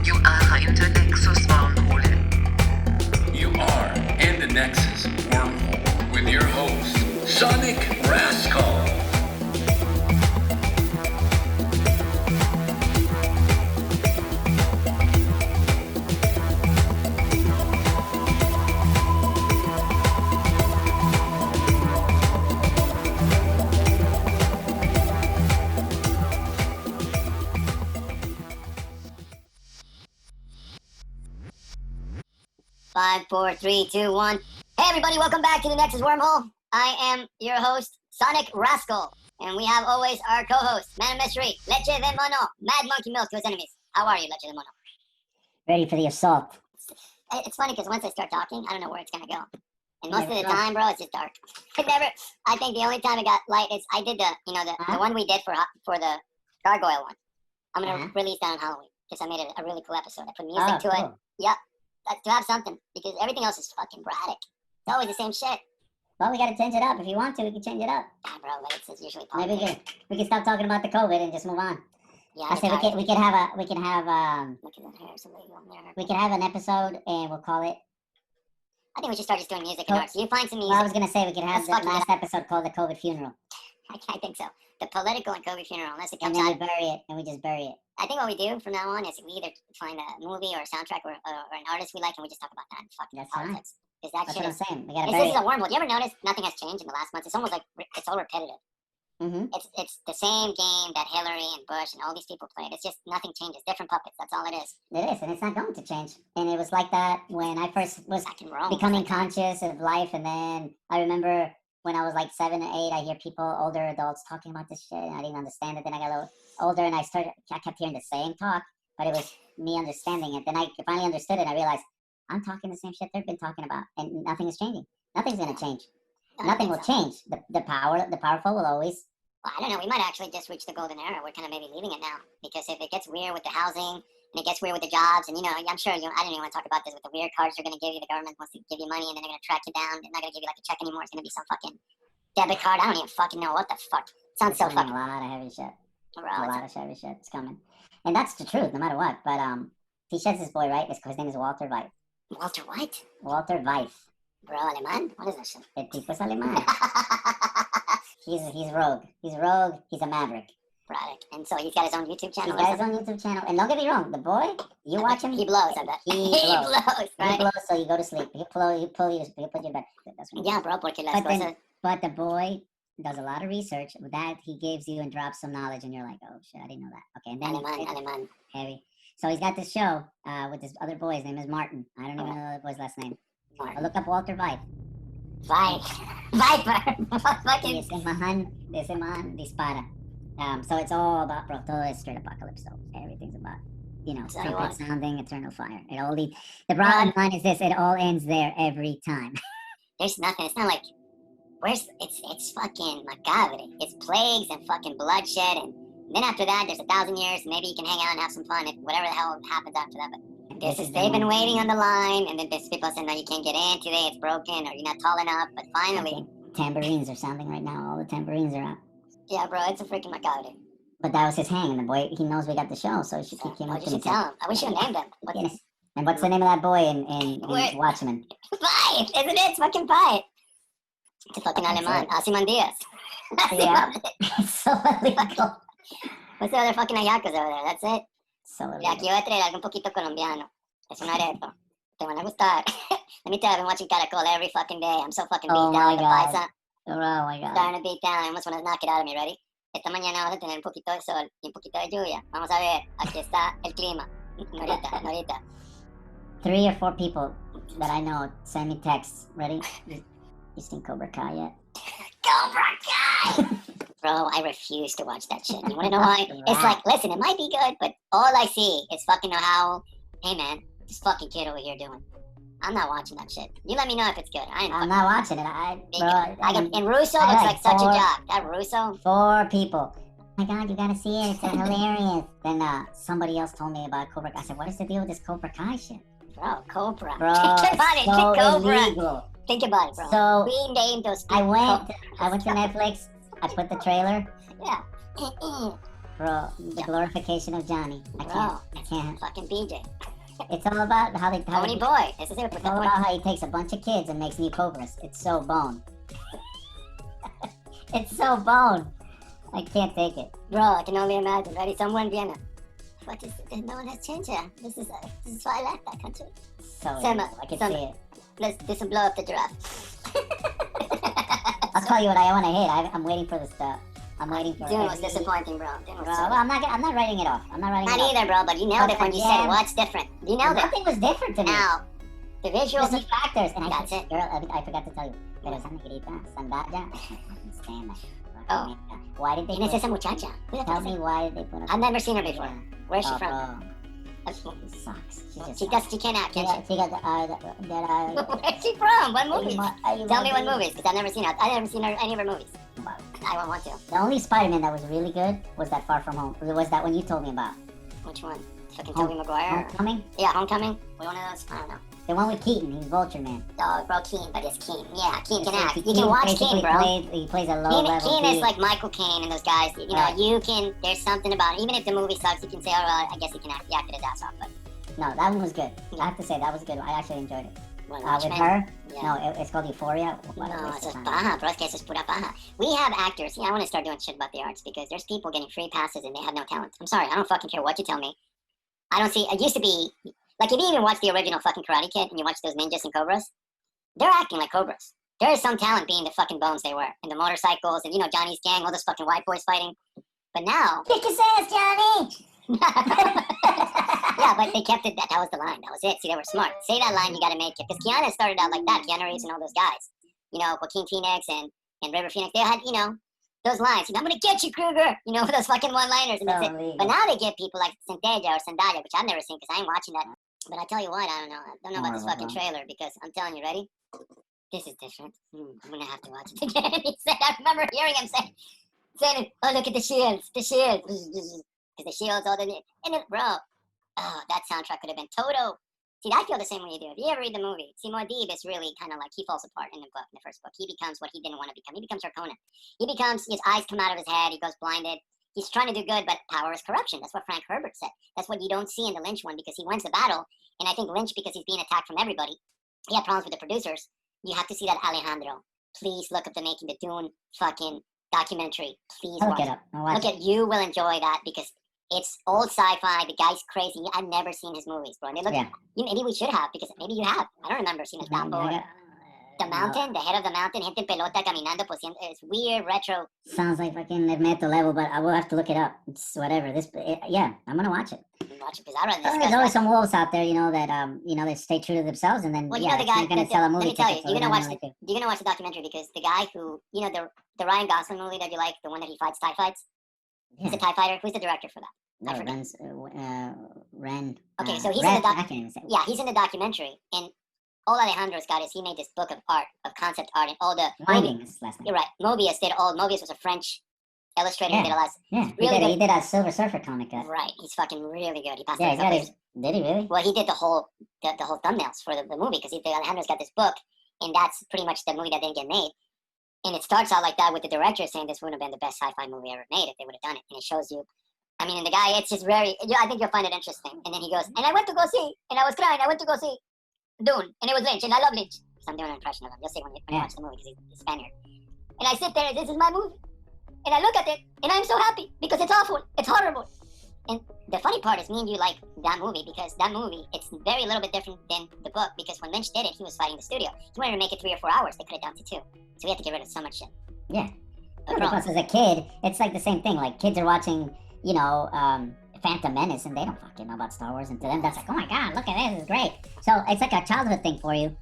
You are in the Nexus Wormhole. You are in the Nexus Wormhole with your host, Sonic Rascal. Five, four, three, two, one. Hey everybody, welcome back to the Nexus Wormhole. I am your host, Sonic Rascal. And we have always our co-host, Man of Mystery, Leche de Mono, Mad Monkey Milk to his enemies. How are you, Leche de Mono? Ready for the assault. It's funny because once I start talking, I don't know where it's gonna go. And most of the time, bro, it's just dark. I think the only time it got light is I did the one we did for the gargoyle one. I'm gonna release that on Halloween because I made it a really cool episode. I put music to it. Yep. To have something, because everything else is fucking bratic. It's always the same shit. Well, we gotta change it up. If you want to, we can change it up. Ah, bro, like it's usually politics. Maybe we can stop talking about the COVID and just move on. Yeah, I say we can have Look at that hair, somebody on there. We can have an episode and we'll call it. I think we should start just doing music and art. So you find some music. Well, I was gonna say we could have the last episode called the COVID funeral. I think so. The political and COVID funeral, unless it comes out. And then we bury it, and we just bury it. I think what we do from now on is we either find a movie or a soundtrack or an artist we like, and we just talk about that. Fucking that's politics. Fine. That's what I'm saying. We gotta bury it. This is a wormhole. Do you ever notice nothing has changed in the last month? It's almost like it's all repetitive. Mm-hmm. It's the same game that Hillary and Bush and all these people played. It's just nothing changes. Different puppets. That's all it is. It is, and it's not going to change. And it was like that when I first was becoming conscious of life, and then I remember when I was like 7 or 8, I hear people, older adults, talking about this shit, and I didn't understand it. Then I got a little older, and I kept hearing the same talk, but it was me understanding it. Then I finally understood it, and I realized I'm talking the same shit they've been talking about, and nothing is changing. Nothing's gonna change. Nothing will change. The powerful will always. Well, I don't know. We might actually just reach the golden era. We're kind of maybe leaving it now, because if it gets weird with the housing and it gets weird with the jobs, and I'm sure I don't even want to talk about this with the weird cards they're gonna give you. The government wants to give you money, and then they're gonna track you down. They're not gonna give you like a check anymore. It's gonna be some fucking debit card. I don't even fucking know what the fuck. Sounds so fucking. A lot of heavy shit. Bro, a lot of heavy shit. It's coming, and that's the truth, no matter what. But he says his boy, right? His name is Walter White. Walter White. Walter White. Bro, Aleman? What is that shit? El tipo es alemán. He's rogue. He's rogue. He's a maverick. Right. And so he's got his own YouTube channel. He's got his own YouTube channel. And don't get me wrong, the boy, you watch him. He blows, I bet. He blows, right? He blows, so you go to sleep. He'll pull you to bed. That's what yeah, bro, porque las cosas. But the boy does a lot of research that he gives you and drops some knowledge, and you're like, oh shit, I didn't know that. Okay, and then Aleman. Heavy. So he's got this show with this other boy. His name is Martin. I don't even know the other boy's last name. I'll look up Walter White. Viper. Ese man dispara. So it's all about, bro, todo es straight apocalypse. So everything's about, trumpet sounding, eternal fire. It all leads. The bottom line is this: it all ends there every time. There's nothing. It's not like it's fucking macabre. It's plagues and fucking bloodshed, and then after that, there's 1,000 years. Maybe you can hang out and have some fun. Whatever the hell happens after that, but. They've been waiting on the line, and then there's people saying, no, you can't get in today, it's broken, or you're not tall enough, but finally. Tambourines are sounding right now, all the tambourines are out. Yeah, bro, it's a freaking macabre. But that was his hang, and the boy, he knows we got the show, so you should keep him up. You should tell him. I wish you had named him. And what's the name of that boy in Watchmen? Five, isn't it? It's fucking five. It's fucking Aleman. Ozymandias. Yeah, it's so illegal. What's the other fucking ayacas over there? That's it. So de aquí voy a traer algo un poquito colombiano. Es un areto. Te van a gustar. Let me tell you, I've been watching Caracol every fucking day. I'm so fucking beat down like a paisa. Oh my God. Starting to beat down. I almost want to knock it out of me. Ready? Esta mañana vamos a tener un poquito de sol y un poquito de lluvia. Vamos a ver. Aquí está el clima. Norita. 3 or 4 people that I know send me texts. Ready? You seen COBRA KAI yet? COBRA KAI! Bro, I refuse to watch that shit. You wanna know why? It's like, listen, it might be good, but all I see is fucking Howl. Hey man, this fucking kid over here doing. I'm not watching that shit. You let me know if it's good. I'm not watching it. And Russo looks like such a jock. That Russo. 4 people. Oh my God, you gotta see it. It's hilarious. Then somebody else told me about COBRA KAI. I said, what is the deal with this COBRA KAI shit? Bro, COBRA. Bro, think about it. So COBRA. illegal. Think about it, bro. So we named those people. I went to Netflix. I put the trailer. Yeah. Bro, the glorification of Johnny. I can't. Fucking BJ. It's all about how they. How Pony boy. Ese es el it's all about how he takes a bunch of kids and makes new cobras. It's so bone. It's so bone. I can't take it. Bro, I can only imagine. Ready? Someone Vienna. What is it? No one has changed here. This is why I left that country. So Sema, I can Sema. see it. Let's do some blow up the giraffe. I'll tell you what I want to hate. I'm waiting for the stuff. I'm waiting for. Dune was disappointing, bro. Dune was Bro, so- well, I'm not writing it off. I'm not writing Not it off. either, bro. But you nailed it when you said Again. what's different. You nailed it. Nothing was different to me. Now, the visuals. Just the factors, and That's it. Girl, I forgot to tell you. Pero esa negrita, Sandaya, I can't stand that. Oh. Why did they? ¿Quién es put- esa muchacha? Who the fuck Tell is me that? why did they put her? I've never seen her before. Where's she Oh, from? bro. She sucks. She just She sucks. does. She can't act, can she? She got Where's she from? What movies? Tell me what movies, because I've never seen her. I've never seen her any of her movies. I won't want to. The only Spider-Man that was really good was that Far From Home. Was that one you told me about? Which one? Fucking Home- Tobey Maguire? Homecoming? Yeah, Homecoming. One of those. I don't know. The one with Keaton. He's Vulture Man. Oh, bro, Keen, but it's Keen. Yeah, Keen can It's- act. You Keaton can watch basically Keen, bro. He plays a low-level Keen is like Michael Caine and those guys. You know, Right. you can. There's something about it. Even if the movie sucks, you can say, "Oh, well, I guess he can act. He acted his ass off." But No, that one was good. I have to say, that was good. I actually enjoyed it. well, With Watchmen, her? yeah. No, it's called Euphoria. What a No, waste it's of just time. paja, bro. Es que eso es pura paja. We have actors. Yeah, I want to start doing shit about the arts because there's people getting free passes and they have no talent. I'm sorry, I don't fucking care what you tell me. I don't see. It used to be like if you even watch the original fucking Karate Kid and you watch those ninjas and cobras, they're acting like cobras. There is some talent being the fucking bones they wear and the motorcycles and Johnny's gang, all those fucking white boys fighting. But now, Kick his ass, Johnny! yeah, but they kept it. That was the line. That was it. See, they were smart. Say that line, you got to make it. Because Keanu started out like that. Keanu Reeves and all those guys. Joaquin Phoenix and River Phoenix. They had, those lines. I'm gonna get you, Kruger. Those fucking one-liners. And that's it. Totally. But now they get people like Centella or Zendaya, which I've never seen because I ain't watching that. But I tell you what, I don't know. I don't know about this fucking trailer because I'm telling you, ready? This is different. I'm gonna have to watch it again. He said, I remember hearing him saying, oh, look at the shields, the shields. Because the shields, all the, and it, bro, oh, that soundtrack could have been Toto. See, I feel the same way you do. If you ever read the movie, see, Muad'Dib is really kind of like, he falls apart in the book, in the first book. He becomes what he didn't want to become. He becomes Harkonnen. His eyes come out of his head, he goes blinded. He's trying to do good, but power is corruption. That's what Frank Herbert said. That's what you don't see in the Lynch one because he wins the battle. And I think Lynch, because he's being attacked from everybody, he had problems with the producers. You have to see that, Alejandro. Please look up the making the Dune fucking documentary. Please I'll watch look it. it up. I'll watch Look it. at, you will enjoy that because it's old sci-fi. The guy's crazy. I've never seen his movies, bro. And they look, Yeah. maybe we should have because maybe you have. I don't remember seeing a Dumbo. The mountain, the head of the mountain, gente en pelota caminando, pues it's weird, retro. Sounds like fucking Hermeto level, but I will have to look it up. It's whatever. Yeah, I'm gonna watch it. Watch it because I read this. There's always some wolves out there, they stay true to themselves, and then Well, yeah, the it's guy. not gonna sell a movie Let me tell you, ticket, so you're they gonna don't watch know the what you're gonna watch the documentary because the guy who the Ryan Gosling movie that you like, the one that he fights TIE fights. to do. He's a TIE fighter. Who's the director for that? No, I forget. Ren. Okay, so he's Ren, in the I can't even say. Yeah, he's in the documentary, and all Alejandro's got is he made this book of art, of concept art, and all the. Winding is his last name. You're right. Mobius was a French illustrator. Yeah. He did a lot. Yeah, Really he did a Silver Surfer comic. Right. He's fucking really good. He passed Yeah, away he a got couple his. Did he really? Well, he did the whole thumbnails for the movie because Alejandro's got this book, and that's pretty much the movie that didn't get made. And it starts out like that with the director saying this wouldn't have been the best sci-fi movie ever made if they would have done it. And it shows you, and the guy, it's just very, I think you'll find it interesting. And then he goes, and I went to go see, and I was crying, I went to go see Dune, and it was Lynch, and I love Lynch. So I'm doing an impression of him. You'll see when you watch the movie because he's Spaniard. And I sit there, and this is my movie. And I look at it, and I'm so happy because it's awful, it's horrible. And the funny part is me and you like that movie because that movie, it's very little bit different than the book because when Lynch did it, he was fighting the studio. He wanted to make it 3 or 4 hours. They cut it down to 2. So we had to get rid of so much shit. Yeah. But bro, Plus, as a kid, it's like the same thing. Like kids are watching, Phantom Menace, and they don't fucking know about Star Wars, and to them, that's like, oh my god, look at this, it's great. So it's like a childhood thing for you.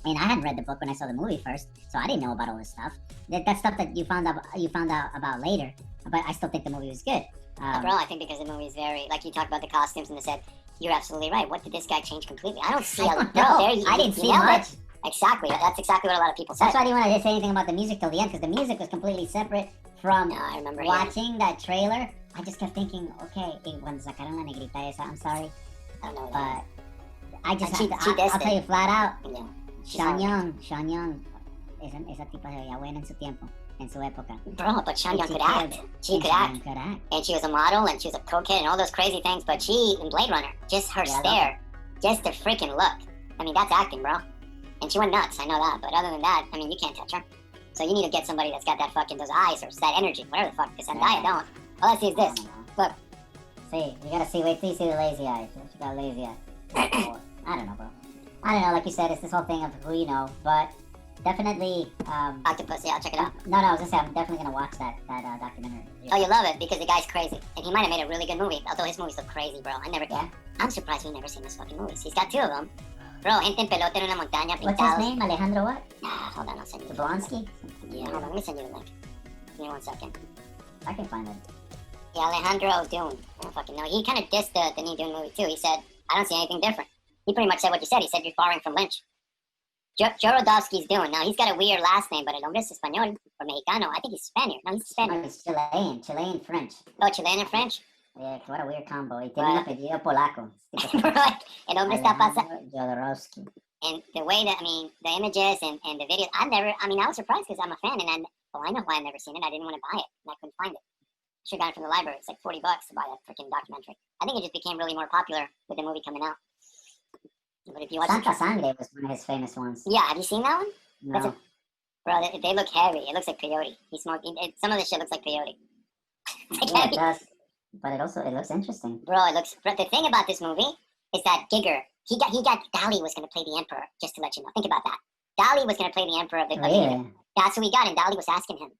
I mean, I hadn't read the book when I saw the movie first, so I didn't know about all this stuff. That's stuff that you found out about later. But I still think the movie was good. bro, I think because the movie is very, like you talked about the costumes and the set, you're absolutely right. What did this guy change completely? I don't see I a don't bro, know. there you I didn't see nailed it. much. Exactly. That's exactly what a lot of people said. That's why I didn't want to say anything about the music till the end, because the music was completely separate from No, I remember watching that trailer. I just kept thinking, okay, cuando sacaron la negrita esa, I'm sorry, I don't know. but I just And have she to, dissed I'll tell you flat out, Yeah. Sean Young, esa tipa se veía buena en su tiempo, en su época. Bro, but Sean Young She could could. act. She And could Sean act. Young could act. And she was a model and she was a cokehead and all those crazy things. But she, in Blade Runner, just her Yeah, I love stare. Just the freaking look. I mean, that's acting, bro. And she went nuts, I know that. But other than that, I mean, you can't touch her. So you need to get somebody that's got that fucking, those eyes or that energy, whatever the fuck. Because Zendaya don't. All I see is this. Look. See, you gotta see, wait till you see the lazy eyes. She got lazy eyes. I don't know, bro. I don't know, like you said, it's this whole thing of who you know, but definitely, Octopus, yeah, I'll check it out. No, I was gonna say, I'm definitely gonna watch that documentary. Yeah. Oh, you love it because the guy's crazy. And he might have made a really good movie, although his movies look crazy, bro. I'm surprised we've never seen his fucking movies. He's got 2 of them. Bro, gente en pelota en una montaña, What's pintados. his name? Alejandro what? Hold on, I'll send you. Blonsky? Yeah, hold on, let me send you the link. Give me 1 second. I can find it. Yeah, Alejandro Dune. I don't fucking know. He kind of dissed the new Dune movie, too. He said, I don't see anything different. He pretty much said what you said. He said you're borrowing from Lynch. Jorodowski's Dune. Now, he's got a weird last name, but el hombre es español or mexicano. I think he's Spaniard. No, he's Spaniard. No, he's Chilean French. Oh, Chilean and French? Yeah, what a weird combo. Y tiene un apellido polaco. Right. El hombre está pasando. Jodorowsky. And the way that, I mean, the images and the videos, I was surprised because I'm a fan, and I know why I've never seen it. I didn't want to buy it, and I couldn't find it. Should have got it from the library. It's like $40 to buy that freaking documentary. I think it just became really more popular with the movie coming out. But if you watch Santa Sangre was one of his famous ones. Yeah, have you seen that one? No. Bro, they look heavy. It looks like peyote. He smoked. Some of this shit looks like peyote. Yeah, it does. But it looks interesting. Bro, the thing about this movie is that Giger, he got Dali was gonna play the Emperor. Just to let you know, think about that. Dali was gonna play the Emperor of the. Really? That's who he got, and Dali was asking him,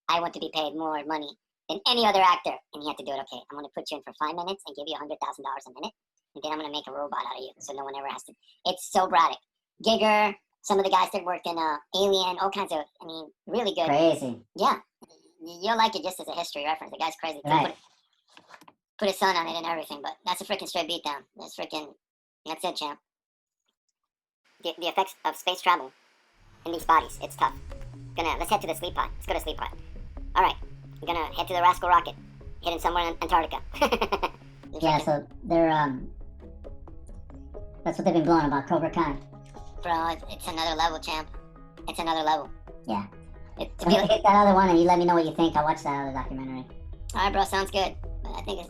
"I want to be paid more money than any other actor," and he had to do it. Okay, I'm gonna put you in for 5 minutes and give you $100,000 a minute, and then I'm gonna make a robot out of you, so no one ever has to. It's so Braddock. Giger, some of the guys that worked in Alien, all kinds of. I mean, really good. Crazy. Yeah, you'll like it just as a history reference. The guy's crazy. Right. Put his son on it and everything, but that's a freaking straight beatdown. That's it, champ. The effects of space travel in these bodies, it's tough. Let's head to the sleep pod. Let's go to sleep pod. All right, we're gonna head to the Rascal rocket, hidden somewhere in Antarctica. Yeah, so they're that's what they've been blowing about Cobra Kai. Bro, it's another level, champ. It's another level. Yeah. Hit that other one and you let me know what you think. I'll watch that other documentary. All right, bro, sounds good. But I think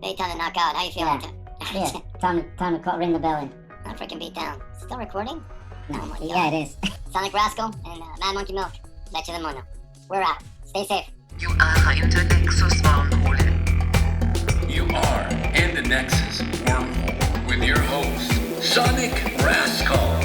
it's time to knock out. How you feeling? Yeah, time to ring the bell in. I'm freaking beat down. Still recording? No, Oh my yeah, God. it is. Sonic Rascal and Mad Monkey Milk. Leche the Mono. We're out. Stay safe. You are in the Nexus Wormhole. You are in the Nexus Wormhole with your host, Sonic Rascal.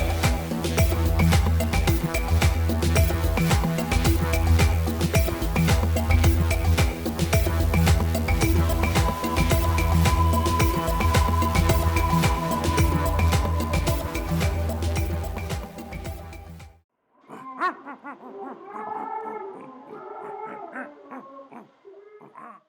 Ah.